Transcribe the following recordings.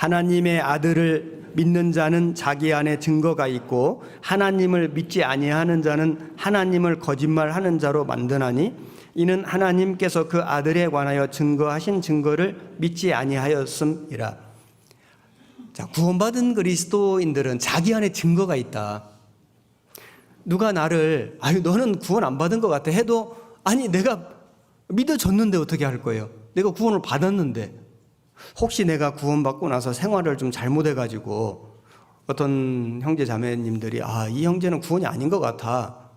하나님의 아들을 믿는 자는 자기 안에 증거가 있고 하나님을 믿지 아니하는 자는 하나님을 거짓말하는 자로 만드나니 이는 하나님께서 그 아들에 관하여 증거하신 증거를 믿지 아니하였음이라. 자, 구원받은 그리스도인들은 자기 안에 증거가 있다. 누가 나를 너는 구원 안 받은 것 같아 해도 아니 내가 믿어졌는데 어떻게 할 거예요? 내가 구원을 받았는데 혹시 내가 구원받고 나서 생활을 좀 잘못해가지고 어떤 형제 자매님들이 이 형제는 구원이 아닌 것 같아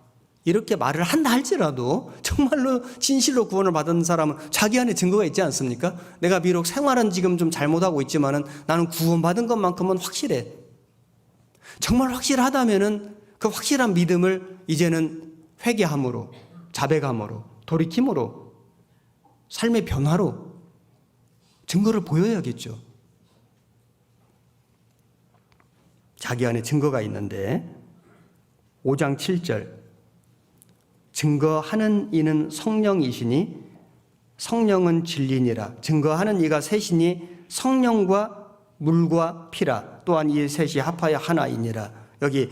이렇게 말을 한다 할지라도 정말로 진실로 구원을 받은 사람은 자기 안에 증거가 있지 않습니까? 내가 비록 생활은 지금 좀 잘못하고 있지만은 나는 구원받은 것만큼은 확실해. 정말 확실하다면은 그 확실한 믿음을 이제는 회개함으로, 자백함으로, 돌이킴으로, 삶의 변화로 증거를 보여야겠죠. 자기 안에 증거가 있는데 5장 7절 증거하는 이는 성령이시니 성령은 진리니라. 증거하는 이가 셋이니 성령과 물과 피라. 또한 이 셋이 합하여 하나이니라. 여기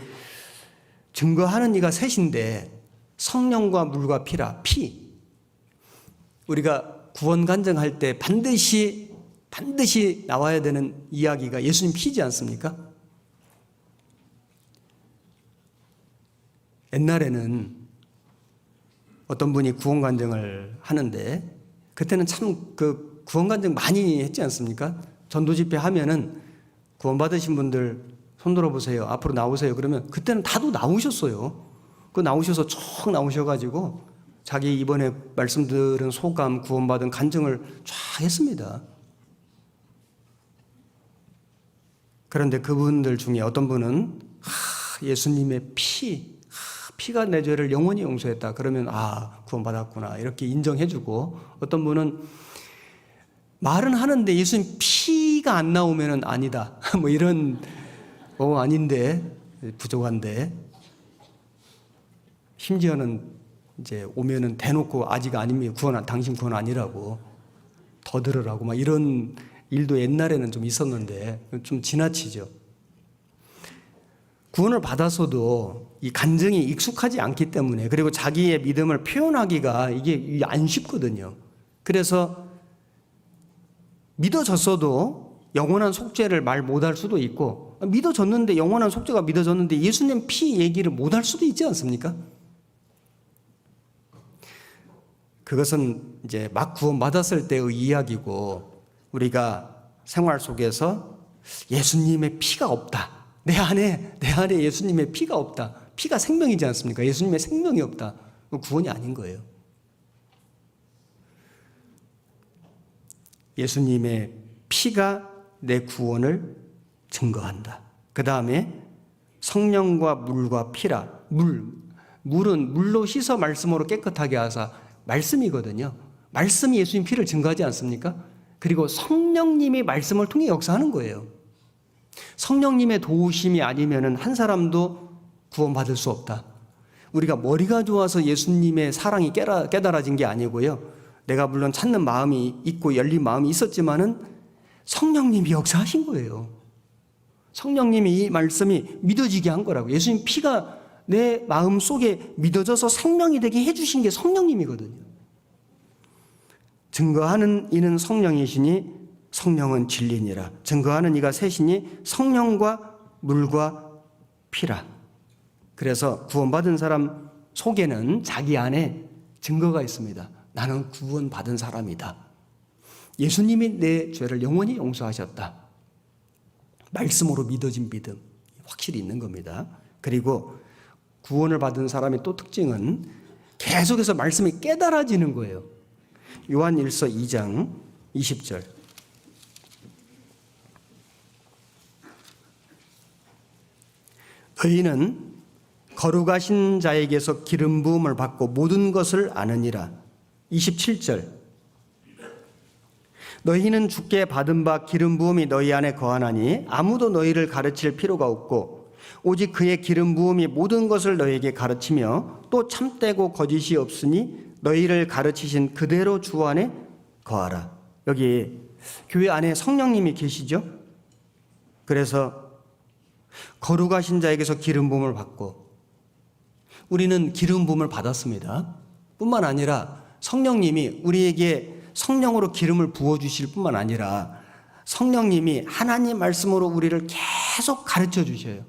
증거하는 이가 셋인데 성령과 물과 피라. 피. 우리가 구원 간증할 때 반드시 나와야 되는 이야기가 예수님 피지 않습니까? 옛날에는 어떤 분이 구원 간증을 하는데 그때는 참 그 구원 간증 많이 했지 않습니까? 전도 집회 하면은 구원 받으신 분들 손 들어보세요. 앞으로 나오세요. 그러면 그때는 다도 나오셨어요. 그 나오셔서 쭉 나오셔가지고 자기 이번에 말씀 들은 소감, 구원받은 간증을 쫙 했습니다. 그런데 그분들 중에 어떤 분은 예수님의 피가 내 죄를 영원히 용서했다. 그러면 구원받았구나 이렇게 인정해주고, 어떤 분은 말은 하는데 예수님 피가 안 나오면 아니다. 뭐 이런 아닌데 부족한데, 심지어는 이제 오면은 대놓고 아직 아닙니다. 당신 구원 아니라고 더 들으라고 막 이런 일도 옛날에는 좀 있었는데 좀 지나치죠. 구원을 받아서도 이 간증이 익숙하지 않기 때문에, 그리고 자기의 믿음을 표현하기가 이게 안 쉽거든요. 그래서 믿어졌어도 영원한 속죄를 말 못할 수도 있고, 믿어졌는데 영원한 속죄가 믿어졌는데 예수님 피 얘기를 못할 수도 있지 않습니까? 그것은 이제 막 구원받았을 때의 이야기고, 우리가 생활 속에서 예수님의 피가 없다. 내 안에 예수님의 피가 없다. 피가 생명이지 않습니까? 예수님의 생명이 없다. 구원이 아닌 거예요. 예수님의 피가 내 구원을 증거한다. 그 다음에 성령과 물과 피라. 물은 물로 씻어 말씀으로 깨끗하게 하사. 말씀이거든요. 말씀이 예수님 피를 증거하지 않습니까? 그리고 성령님이 말씀을 통해 역사하는 거예요. 성령님의 도우심이 아니면은 한 사람도 구원받을 수 없다. 우리가 머리가 좋아서 예수님의 사랑이 깨달아진 게 아니고요. 내가 물론 찾는 마음이 있고 열린 마음이 있었지만은 성령님이 역사하신 거예요. 성령님이 이 말씀이 믿어지게 한 거라고. 예수님 피가 내 마음 속에 믿어져서 생명이 되게 해주신 게 성령님이거든요. 증거하는 이는 성령이시니 성령은 진리니라. 증거하는 이가 셋이니 성령과 물과 피라. 그래서 구원받은 사람 속에는 자기 안에 증거가 있습니다. 나는 구원받은 사람이다. 예수님이 내 죄를 영원히 용서하셨다. 말씀으로 믿어진 믿음 확실히 있는 겁니다. 그리고 구원을 받은 사람의 또 특징은 계속해서 말씀이 깨달아지는 거예요. 요한일서 2장 20절. 너희는 거룩하신 자에게서 기름 부음을 받고 모든 것을 아느니라. 27절. 너희는 주께 받은 바 기름 부음이 너희 안에 거하나니 아무도 너희를 가르칠 필요가 없고 오직 그의 기름 부음이 모든 것을 너희에게 가르치며 또 참되고 거짓이 없으니 너희를 가르치신 그대로 주 안에 거하라. 여기 교회 안에 성령님이 계시죠? 그래서 거룩하신 자에게서 기름 부음을 받고, 우리는 기름 부음을 받았습니다. 뿐만 아니라 성령님이 우리에게 성령으로 기름을 부어주실 뿐만 아니라 성령님이 하나님 말씀으로 우리를 계속 가르쳐 주셔요.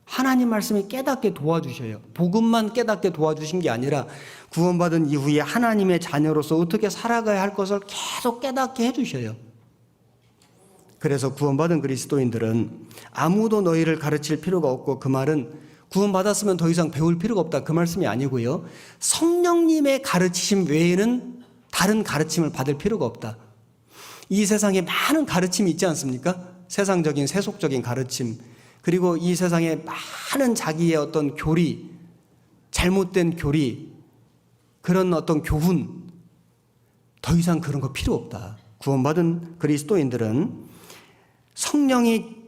하나님 말씀이 깨닫게 도와주셔요. 복음만 깨닫게 도와주신 게 아니라 구원받은 이후에 하나님의 자녀로서 어떻게 살아가야 할 것을 계속 깨닫게 해주셔요. 그래서 구원받은 그리스도인들은 아무도 너희를 가르칠 필요가 없고, 그 말은 구원받았으면 더 이상 배울 필요가 없다, 그 말씀이 아니고요. 성령님의 가르치심 외에는 다른 가르침을 받을 필요가 없다. 이 세상에 많은 가르침이 있지 않습니까? 세상적인 세속적인 가르침, 그리고 이 세상에 많은 자기의 어떤 교리, 잘못된 교리, 그런 어떤 교훈, 더 이상 그런 거 필요 없다. 구원받은 그리스도인들은 성령이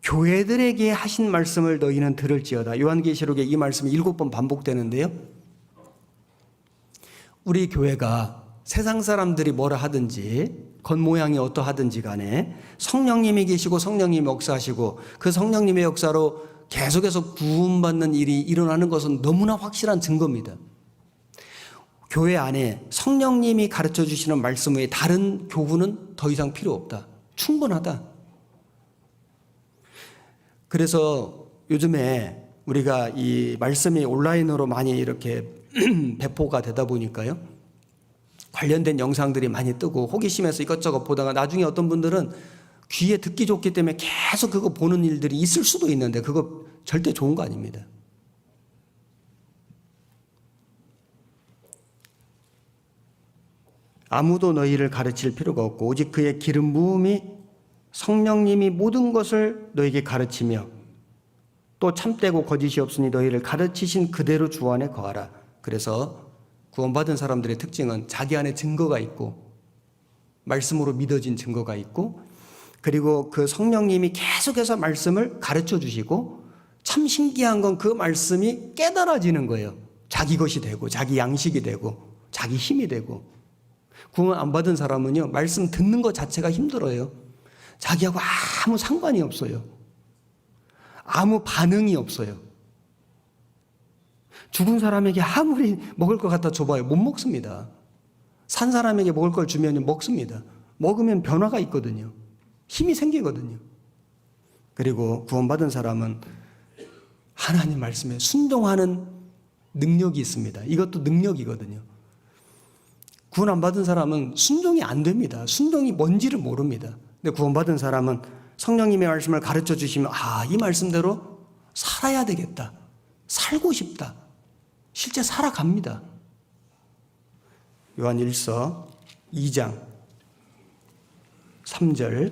교회들에게 하신 말씀을 너희는 들을지어다. 요한계시록에 이 말씀이 7번 반복되는데요. 우리 교회가 세상 사람들이 뭐라 하든지, 겉모양이 어떠하든지 간에 성령님이 계시고 성령님이 역사하시고 그 성령님의 역사로 계속해서 구원받는 일이 일어나는 것은 너무나 확실한 증거입니다. 교회 안에 성령님이 가르쳐 주시는 말씀 외에 다른 교훈은 더 이상 필요 없다. 충분하다. 그래서 요즘에 우리가 이 말씀이 온라인으로 많이 이렇게 배포가 되다 보니까요, 관련된 영상들이 많이 뜨고 호기심에서 이것저것 보다가 나중에 어떤 분들은 귀에 듣기 좋기 때문에 계속 그거 보는 일들이 있을 수도 있는데, 그거 절대 좋은 거 아닙니다. 아무도 너희를 가르칠 필요가 없고 오직 그의 기름 부음이 성령님이 모든 것을 너희에게 가르치며 또 참되고 거짓이 없으니 너희를 가르치신 그대로 주 안에 거하라. 그래서 구원받은 사람들의 특징은 자기 안에 증거가 있고, 말씀으로 믿어진 증거가 있고, 그리고 그 성령님이 계속해서 말씀을 가르쳐 주시고, 참 신기한 건 그 말씀이 깨달아지는 거예요. 자기 것이 되고, 자기 양식이 되고, 자기 힘이 되고. 구원 안 받은 사람은요, 말씀 듣는 것 자체가 힘들어요. 자기하고 아무 상관이 없어요. 아무 반응이 없어요. 죽은 사람에게 아무리 먹을 것 갖다 줘봐요. 못 먹습니다. 산 사람에게 먹을 걸 주면 먹습니다. 먹으면 변화가 있거든요. 힘이 생기거든요. 그리고 구원받은 사람은 하나님 말씀에 순종하는 능력이 있습니다. 이것도 능력이거든요. 구원 안 받은 사람은 순종이 안 됩니다. 순종이 뭔지를 모릅니다. 근데 구원받은 사람은 성령님의 말씀을 가르쳐 주시면, 이 말씀대로 살아야 되겠다. 살고 싶다. 실제 살아갑니다. 요한 1서 2장 3절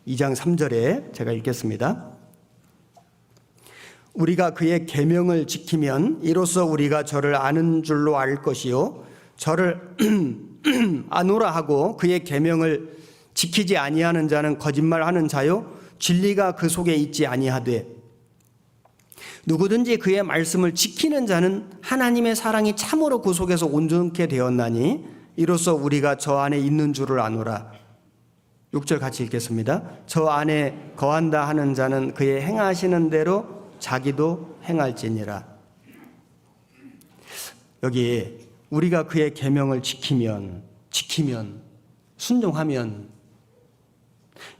2장 3절에 제가 읽겠습니다. 우리가 그의 계명을 지키면 이로써 우리가 저를 아는 줄로 알 것이요 저를 아노라 하고 그의 계명을 지키지 아니하는 자는 거짓말하는 자요 진리가 그 속에 있지 아니하되 누구든지 그의 말씀을 지키는 자는 하나님의 사랑이 참으로 그 속에서 온전케 되었나니 이로써 우리가 저 안에 있는 줄을 아노라. 6절 같이 읽겠습니다. 저 안에 거한다 하는 자는 그의 행하시는 대로 자기도 행할지니라. 여기 우리가 그의 계명을 지키면 순종하면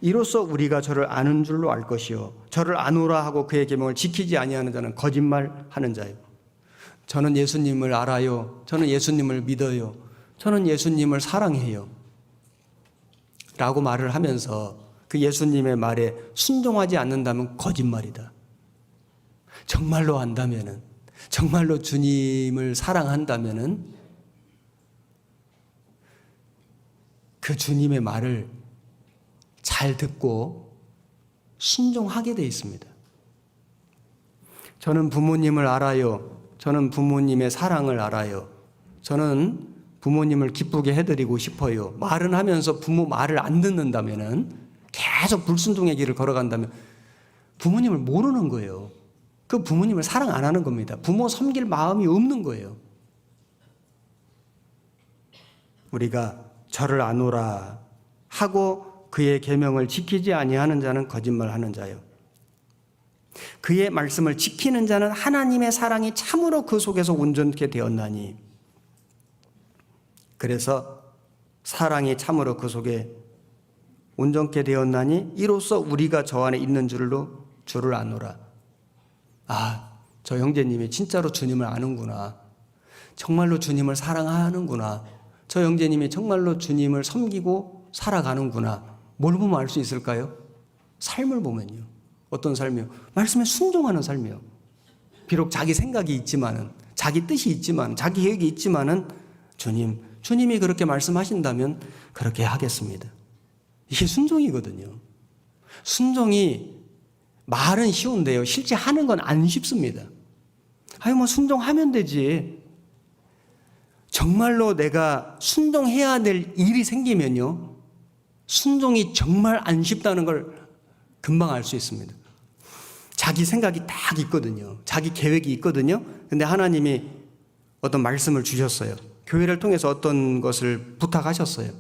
이로써 우리가 저를 아는 줄로 알 것이요 저를 아노라 하고 그의 계명을 지키지 아니하는 자는 거짓말하는 자요. 저는 예수님을 알아요. 저는 예수님을 믿어요. 저는 예수님을 사랑해요. 라고 말을 하면서 그 예수님의 말에 순종하지 않는다면 거짓말이다. 정말로 안다면은, 정말로 주님을 사랑한다면은 그 주님의 말을 잘 듣고 순종하게 돼 있습니다. 저는 부모님을 알아요. 저는 부모님의 사랑을 알아요. 저는 부모님을 기쁘게 해드리고 싶어요. 말은 하면서 부모 말을 안 듣는다면은, 계속 불순종의 길을 걸어간다면 부모님을 모르는 거예요. 그 부모님을 사랑 안 하는 겁니다. 부모 섬길 마음이 없는 거예요. 우리가 저를 아노라 하고 그의 계명을 지키지 아니하는 자는 거짓말하는 자요. 그의 말씀을 지키는 자는 하나님의 사랑이 참으로 그 속에서 온전케 되었나니. 그래서 사랑이 참으로 그 속에 온전케 되었나니 이로써 우리가 저 안에 있는 줄을 아노라. 아, 저 형제님이 진짜로 주님을 아는구나. 정말로 주님을 사랑하는구나. 저 형제님이 정말로 주님을 섬기고 살아가는구나. 뭘 보면 알 수 있을까요? 삶을 보면요. 어떤 삶이요? 말씀에 순종하는 삶이요. 비록 자기 생각이 있지만은, 자기 뜻이 있지만, 자기 계획이 있지만은 주님이 그렇게 말씀하신다면 그렇게 하겠습니다. 이게 순종이거든요. 순종이 말은 쉬운데요. 실제 하는 건 안 쉽습니다. 아유, 뭐 순종하면 되지. 정말로 내가 순종해야 될 일이 생기면요. 순종이 정말 안 쉽다는 걸 금방 알 수 있습니다. 자기 생각이 딱 있거든요. 자기 계획이 있거든요. 근데 하나님이 어떤 말씀을 주셨어요. 교회를 통해서 어떤 것을 부탁하셨어요.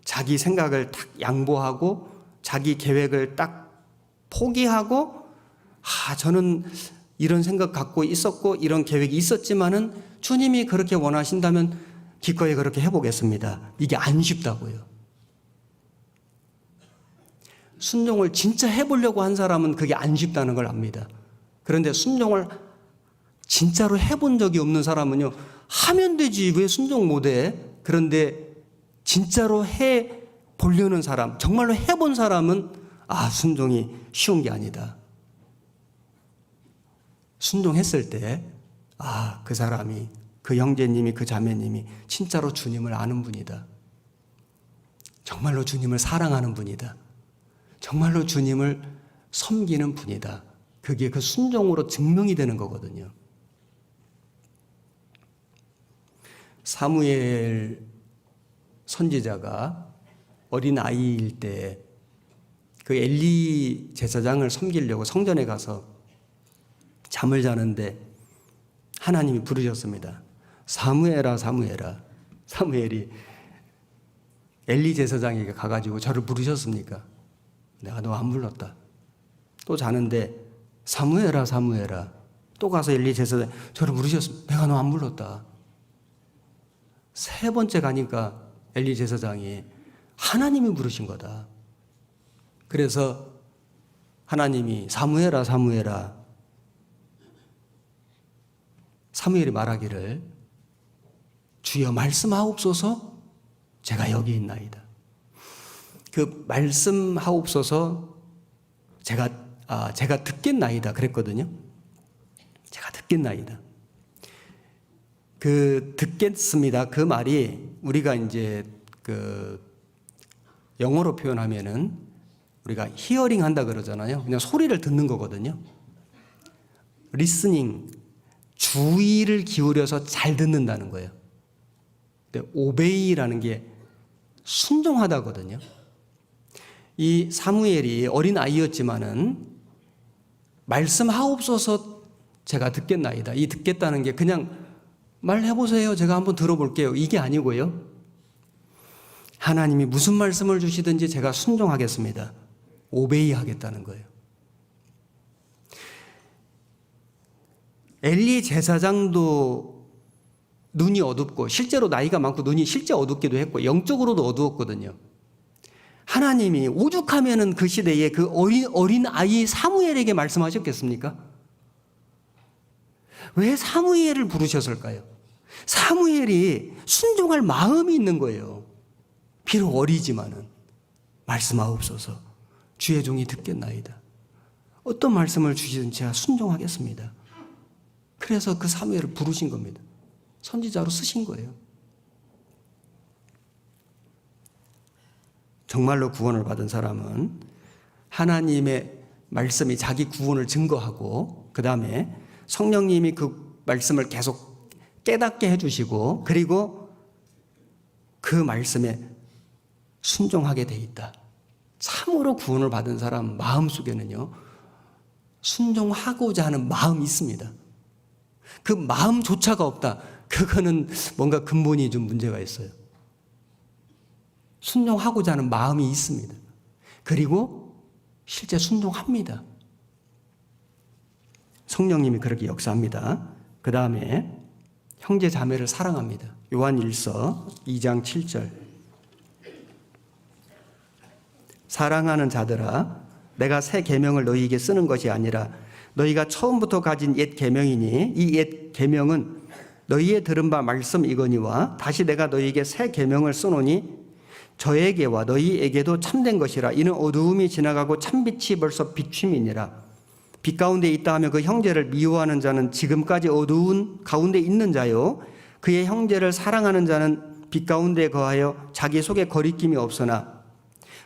자기 생각을 딱 양보하고 자기 계획을 딱 포기하고 저는 이런 생각 갖고 있었고 이런 계획이 있었지만은 주님이 그렇게 원하신다면 기꺼이 그렇게 해보겠습니다. 이게 안 쉽다고요. 순종을 진짜 해보려고 한 사람은 그게 안 쉽다는 걸 압니다. 그런데 순종을 진짜로 해본 적이 없는 사람은요, 하면 되지 왜 순종 못해? 그런데 진짜로 해보려는 사람, 정말로 해본 사람은 순종이 쉬운 게 아니다. 순종했을 때 그 사람이, 그 형제님이, 그 자매님이 진짜로 주님을 아는 분이다. 정말로 주님을 사랑하는 분이다. 정말로 주님을 섬기는 분이다. 그게 그 순종으로 증명이 되는 거거든요. 사무엘 선지자가 어린 아이일 때 그 엘리 제사장을 섬기려고 성전에 가서 잠을 자는데 하나님이 부르셨습니다. 사무엘아, 사무엘아. 사무엘이 엘리 제사장에게 가가지고 저를 부르셨습니까? 내가 너 안 불렀다. 또 자는데 사무엘아, 사무엘아. 또 가서 엘리 제사장 저를 부르셨습니다. 내가 너 안 불렀다. 세 번째 가니까 엘리 제사장이 하나님이 부르신 거다. 그래서 하나님이 사무엘아, 사무엘아. 사무엘이 말하기를 주여 말씀하옵소서 제가 여기 있나이다. 그 말씀하옵소서 제가 듣겠나이다 그랬거든요. 제가 듣겠나이다. 그 듣겠습니다. 그 말이 우리가 이제 그 영어로 표현하면은 우리가 히어링 한다 그러잖아요. 그냥 소리를 듣는 거거든요. 리스닝, 주의를 기울여서 잘 듣는다는 거예요. 근데 오베이라는 게 순종하다거든요. 이 사무엘이 어린 아이였지만은 말씀하옵소서 제가 듣겠나이다. 이 듣겠다는 게 그냥 말해보세요. 제가 한번 들어볼게요. 이게 아니고요. 하나님이 무슨 말씀을 주시든지 제가 순종하겠습니다. 오베이 하겠다는 거예요. 엘리 제사장도 눈이 어둡고 실제로 나이가 많고 눈이 실제 어둡기도 했고 영적으로도 어두웠거든요. 하나님이 오죽하면은 그 시대에 그 어린 아이 사무엘에게 말씀하셨겠습니까? 왜 사무엘을 부르셨을까요? 사무엘이 순종할 마음이 있는 거예요. 비록 어리지만은 말씀하옵소서 주의 종이 듣겠나이다. 어떤 말씀을 주시든 제가 순종하겠습니다. 그래서 그 사무엘을 부르신 겁니다. 선지자로 쓰신 거예요. 정말로 구원을 받은 사람은 하나님의 말씀이 자기 구원을 증거하고 그 다음에 성령님이 그 말씀을 계속 깨닫게 해주시고 그리고 그 말씀에 순종하게 돼 있다. 참으로 구원을 받은 사람 마음속에는요 순종하고자 하는 마음이 있습니다. 그 마음조차가 없다. 그거는 뭔가 근본이 좀 문제가 있어요. 순종하고자 하는 마음이 있습니다. 그리고 실제 순종합니다. 성령님이 그렇게 역사합니다. 그 다음에 형제 자매를 사랑합니다. 요한 1서 2장 7절. 사랑하는 자들아, 내가 새 계명을 너희에게 쓰는 것이 아니라 너희가 처음부터 가진 옛 계명이니 이 옛 계명은 너희의 들은 바 말씀 이거니와 다시 내가 너희에게 새 계명을 써노니 저에게와 너희에게도 참된 것이라. 이는 어두움이 지나가고 참빛이 벌써 비춤이니라. 빛 가운데 있다 하면 그 형제를 미워하는 자는 지금까지 어두운 가운데 있는 자요, 그의 형제를 사랑하는 자는 빛 가운데 거하여 자기 속에 거리낌이 없으나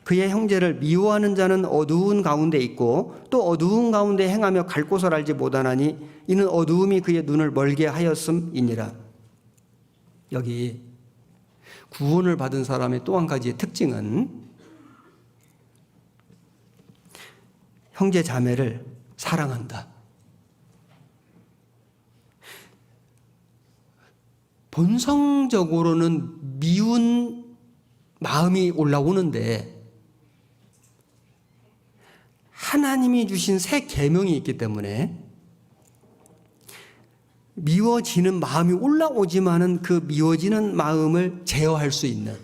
그의 형제를 미워하는 자는 어두운 가운데 있고 또 어두운 가운데 행하며 갈 곳을 알지 못하나니 이는 어두움이 그의 눈을 멀게 하였음이니라. 여기 구원을 받은 사람의 또 한 가지의 특징은 형제 자매를 사랑한다. 본성적으로는 미운 마음이 올라오는데 하나님이 주신 새 계명이 있기 때문에 미워지는 마음이 올라오지만은 그 미워지는 마음을 제어할 수 있는,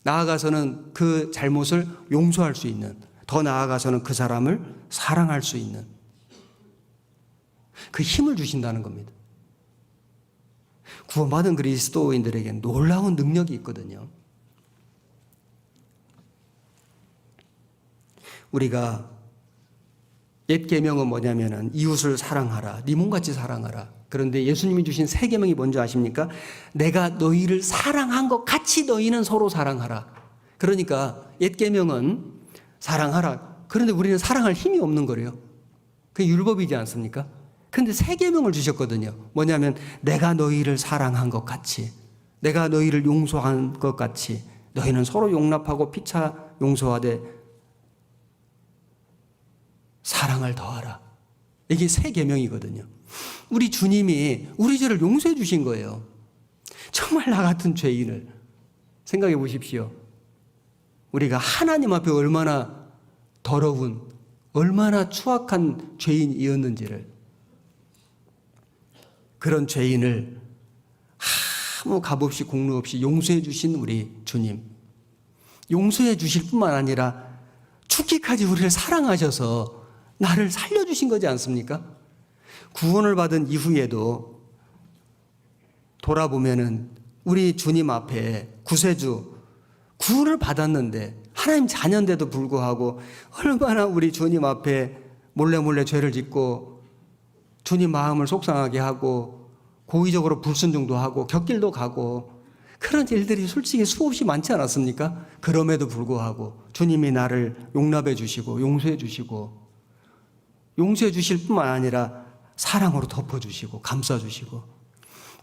나아가서는 그 잘못을 용서할 수 있는, 더 나아가서는 그 사람을 사랑할 수 있는 그 힘을 주신다는 겁니다. 구원받은 그리스도인들에게 놀라운 능력이 있거든요. 우리가 옛 계명은 뭐냐면은 이웃을 사랑하라, 네 몸같이 사랑하라. 그런데 예수님이 주신 새 계명이 뭔지 아십니까? 내가 너희를 사랑한 것 같이 너희는 서로 사랑하라. 그러니까 옛 계명은 사랑하라. 그런데 우리는 사랑할 힘이 없는 거래요. 그게 율법이지 않습니까? 그런데 새 계명을 주셨거든요. 뭐냐면 내가 너희를 사랑한 것 같이, 내가 너희를 용서한 것 같이 너희는 서로 용납하고 피차 용서하되 사랑을 더하라. 이게 새 계명이거든요. 우리 주님이 우리 죄를 용서해 주신 거예요. 정말 나 같은 죄인을 생각해 보십시오. 우리가 하나님 앞에 얼마나 더러운, 얼마나 추악한 죄인이었는지를, 그런 죄인을 아무 값없이 공로 없이 용서해 주신 우리 주님, 용서해 주실 뿐만 아니라 죽기까지 우리를 사랑하셔서 나를 살려주신 거지 않습니까? 구원을 받은 이후에도 돌아보면은 우리 주님 앞에 구세주, 구원을 받았는데 하나님 자녀인데도 불구하고 얼마나 우리 주님 앞에 몰래 죄를 짓고 주님 마음을 속상하게 하고 고의적으로 불순종도 하고 곁길도 가고 그런 일들이 솔직히 수없이 많지 않았습니까? 그럼에도 불구하고 주님이 나를 용납해 주시고 용서해 주시고, 용서해 주실 뿐만 아니라 사랑으로 덮어주시고 감싸주시고,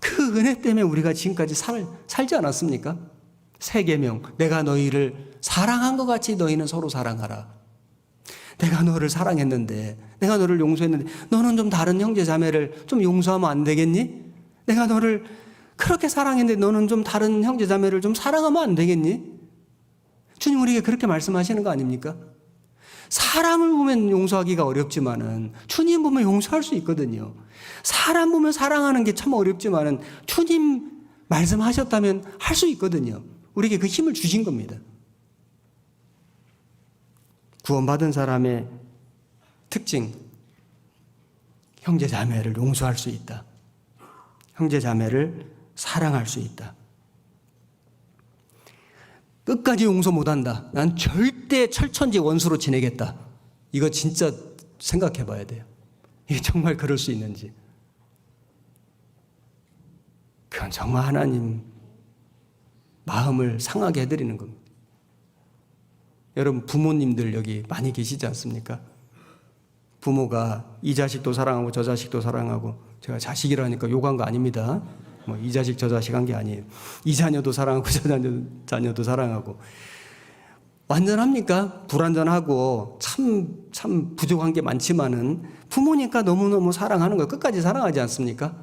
그 은혜 때문에 우리가 지금까지 살지 않았습니까? 새 계명, 내가 너희를 사랑한 것 같이 너희는 서로 사랑하라. 내가 너를 사랑했는데, 내가 너를 용서했는데 너는 좀 다른 형제 자매를 좀 용서하면 안 되겠니? 내가 너를 그렇게 사랑했는데 너는 좀 다른 형제 자매를 좀 사랑하면 안 되겠니? 주님 우리에게 그렇게 말씀하시는 거 아닙니까? 사람을 보면 용서하기가 어렵지만은 주님 보면 용서할 수 있거든요. 사람 보면 사랑하는 게 참 어렵지만은 주님 말씀하셨다면 할 수 있거든요. 우리에게 그 힘을 주신 겁니다. 구원받은 사람의 특징, 형제 자매를 용서할 수 있다. 형제 자매를 사랑할 수 있다. 끝까지 용서 못한다. 난 절대 철천지 원수로 지내겠다. 이거 진짜 생각해 봐야 돼요. 이게 정말 그럴 수 있는지. 그건 정말 하나님 마음을 상하게 해드리는 겁니다. 여러분 부모님들 여기 많이 계시지 않습니까? 부모가 이 자식도 사랑하고 저 자식도 사랑하고, 제가 자식이라니까 욕한 거 아닙니다. 뭐 이 자식 저 자식 한 게 아니에요. 이 자녀도 사랑하고 저 자녀도 사랑하고. 완전합니까? 불완전하고 참 부족한 게 많지만은 부모니까 너무너무 사랑하는 거예요. 끝까지 사랑하지 않습니까?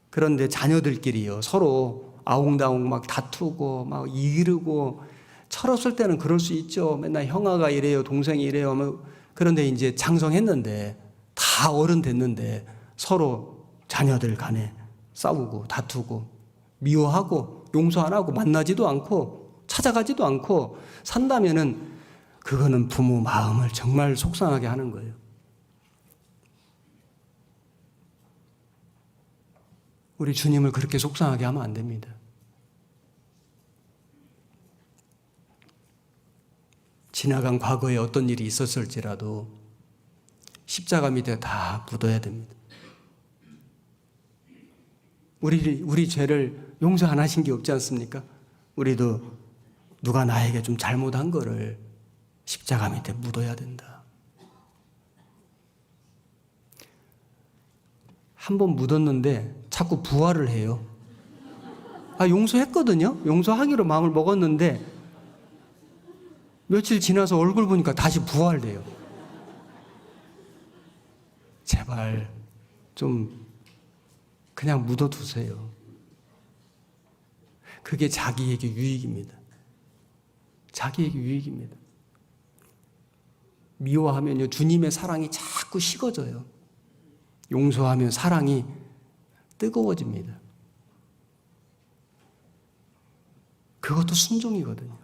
그런데 자녀들끼리요 서로 아웅다웅 막 다투고 막 이르고 철없을 때는 그럴 수 있죠. 맨날 형아가 이래요, 동생이 이래요. 그런데 이제 장성했는데 다 어른 됐는데 서로 자녀들 간에 싸우고 다투고 미워하고 용서 안 하고 만나지도 않고 찾아가지도 않고 산다면은 그거는 부모 마음을 정말 속상하게 하는 거예요. 우리 주님을 그렇게 속상하게 하면 안 됩니다. 지나간 과거에 어떤 일이 있었을지라도 십자가 밑에 다 묻어야 됩니다. 우리 죄를 용서 안 하신 게 없지 않습니까? 우리도 누가 나에게 좀 잘못한 거를 십자가 밑에 묻어야 된다. 한 번 묻었는데 자꾸 부활을 해요. 용서했거든요. 용서하기로 마음을 먹었는데 며칠 지나서 얼굴 보니까 다시 부활돼요. 제발 좀 그냥 묻어두세요. 그게 자기에게 유익입니다. 자기에게 유익입니다. 미워하면요, 주님의 사랑이 자꾸 식어져요. 용서하면 사랑이 뜨거워집니다. 그것도 순종이거든요.